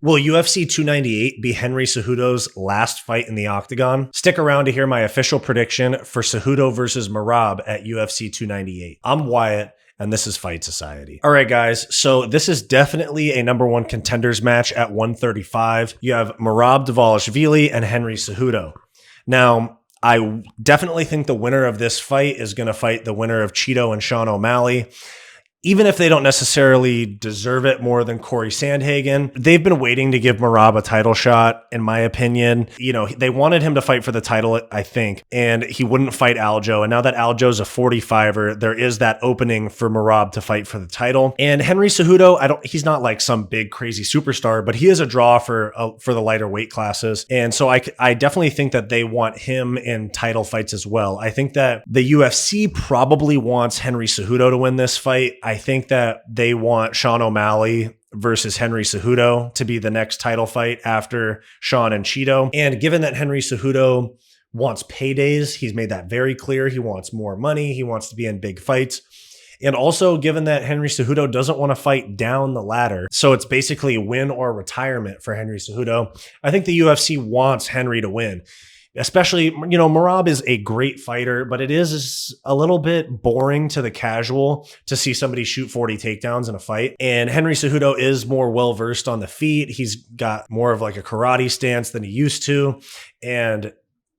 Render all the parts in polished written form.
Will UFC 298 be Henry Cejudo's last fight in the Octagon? Stick around to hear my official prediction for Cejudo versus Merab at UFC 298. I'm Wyatt, and this is Fight Society. All right, guys, so this is definitely a number one contenders match at 135. You have Merab Dvalishvili and Henry Cejudo. Now, I definitely think the winner of this fight is going to fight the winner of Chito and Sean O'Malley. Even if they don't necessarily deserve it more than Corey Sandhagen, they've been waiting to give Merab a title shot, in my opinion. You know, they wanted him to fight for the title, I think, and he wouldn't fight Aljo. And now that Aljo's a 45er, there is that opening for Merab to fight for the title. And Henry Cejudo, he's not like some big crazy superstar, but he is a draw for the lighter weight classes. And so I definitely think that they want him in title fights as well. I think that the UFC probably wants Henry Cejudo to win this fight. I think that they want Sean O'Malley versus Henry Cejudo to be the next title fight after Sean and Chito. And given that Henry Cejudo wants paydays, he's made that very clear. He wants more money. He wants to be in big fights. And also given that Henry Cejudo doesn't want to fight down the ladder, so it's basically win or retirement for Henry Cejudo, I think the UFC wants Henry to win. Especially, you know, Merab is a great fighter, but it is a little bit boring to the casual to see somebody shoot 40 takedowns in a fight. And Henry Cejudo is more well-versed on the feet. He's got more of like a karate stance than he used to. And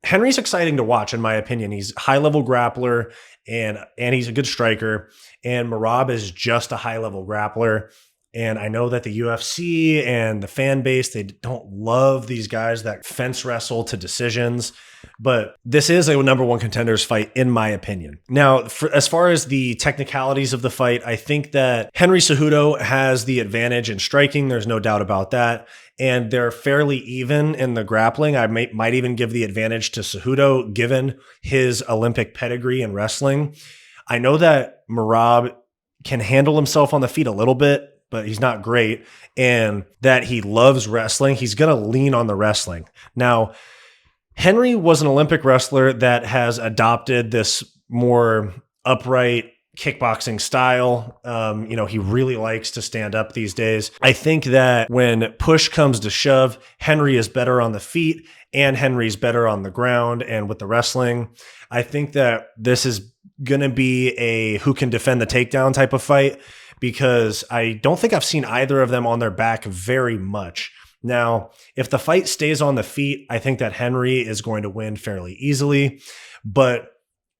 Henry's exciting to watch, in my opinion. He's a high-level grappler and he's a good striker. And Merab is just a high-level grappler. And I know that the UFC and the fan base, they don't love these guys that fence wrestle to decisions, but this is a number one contenders fight, in my opinion. Now, as far as the technicalities of the fight, I think that Henry Cejudo has the advantage in striking. There's no doubt about that. And they're fairly even in the grappling. I might even give the advantage to Cejudo, given his Olympic pedigree in wrestling. I know that Merab can handle himself on the feet a little bit, but he's not great, and that he loves wrestling. He's going to lean on the wrestling. Now, Henry was an Olympic wrestler that has adopted this more upright kickboxing style. You know, he really likes to stand up these days. I think that when push comes to shove, Henry is better on the feet and Henry's better on the ground and with the wrestling. I think that this is going to be a who can defend the takedown type of fight, because I don't think I've seen either of them on their back very much. Now, if the fight stays on the feet, I think that Henry is going to win fairly easily. But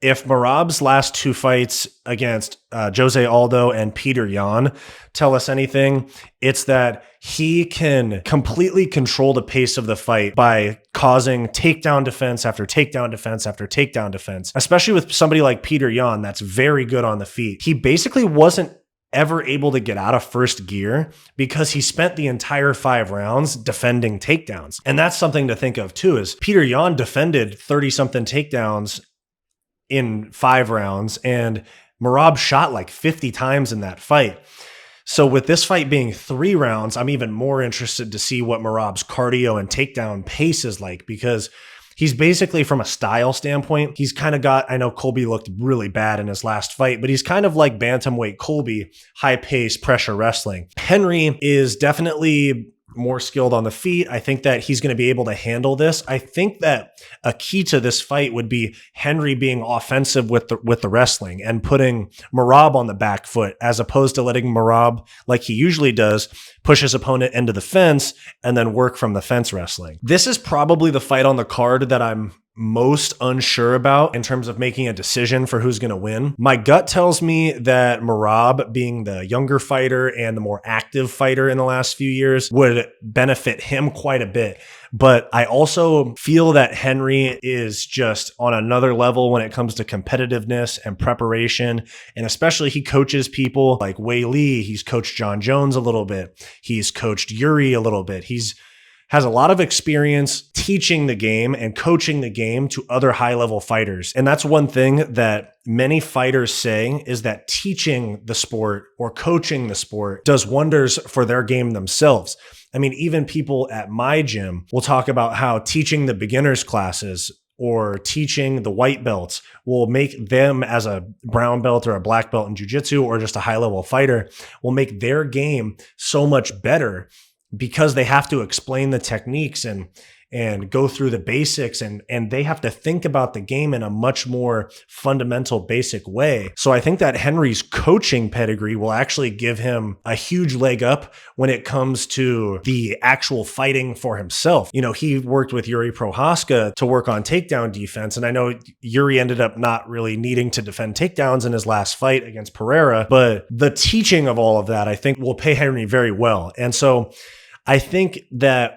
if Merab's last two fights against Jose Aldo and Peter Yan tell us anything, it's that he can completely control the pace of the fight by causing takedown defense after takedown defense after takedown defense, especially with somebody like Peter Yan that's very good on the feet. He basically wasn't ever able to get out of first gear because he spent the entire 5 rounds defending takedowns. And that's something to think of too, is Peter Yan defended 30-something takedowns in 5 rounds, and Merab shot like 50 times in that fight. So with this fight being 3 rounds, I'm even more interested to see what Merab's cardio and takedown pace is like, because he's basically, from a style standpoint, he's kind of got, I know Colby looked really bad in his last fight, but he's kind of like Bantamweight Colby, high pace, pressure wrestling. Henry is definitely more skilled on the feet. I think that he's going to be able to handle this. I think that a key to this fight would be Henry being offensive with the wrestling and putting Merab on the back foot, as opposed to letting Merab, like he usually does, push his opponent into the fence and then work from the fence wrestling. This is probably the fight on the card that I'm most unsure about in terms of making a decision for who's going to win. My gut tells me that Merab, being the younger fighter and the more active fighter in the last few years, would benefit him quite a bit. But I also feel that Henry is just on another level when it comes to competitiveness and preparation. And especially, he coaches people like Wei Lee. He's coached John Jones a little bit. He's coached Yuri a little bit. Has a lot of experience teaching the game and coaching the game to other high-level fighters. And that's one thing that many fighters say, is that teaching the sport or coaching the sport does wonders for their game themselves. I mean, even people at my gym will talk about how teaching the beginners classes or teaching the white belts will make them, as a brown belt or a black belt in jiu-jitsu or just a high-level fighter, will make their game so much better because they have to explain the techniques and go through the basics, and they have to think about the game in a much more fundamental, basic way. So I think that Henry's coaching pedigree will actually give him a huge leg up when it comes to the actual fighting for himself. You know, he worked with Yuri Prohaska to work on takedown defense, and I know Yuri ended up not really needing to defend takedowns in his last fight against Pereira, but the teaching of all of that, I think, will pay Henry very well. And so I think that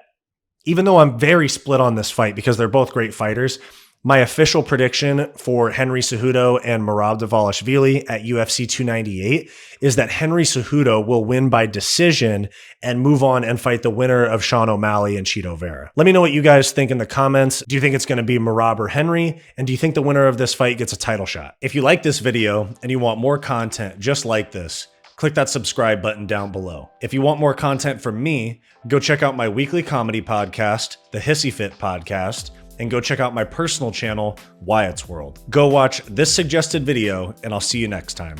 even though I'm very split on this fight because they're both great fighters, my official prediction for Henry Cejudo and Merab Dvalishvili at UFC 298 is that Henry Cejudo will win by decision and move on and fight the winner of Sean O'Malley and Chito Vera. Let me know what you guys think in the comments. Do you think it's going to be Merab or Henry? And do you think the winner of this fight gets a title shot? If you like this video and you want more content just like this, click that subscribe button down below. If you want more content from me, go check out my weekly comedy podcast, the Hissyfit podcast, and go check out my personal channel, Wyatt's World. Go watch this suggested video, and I'll see you next time.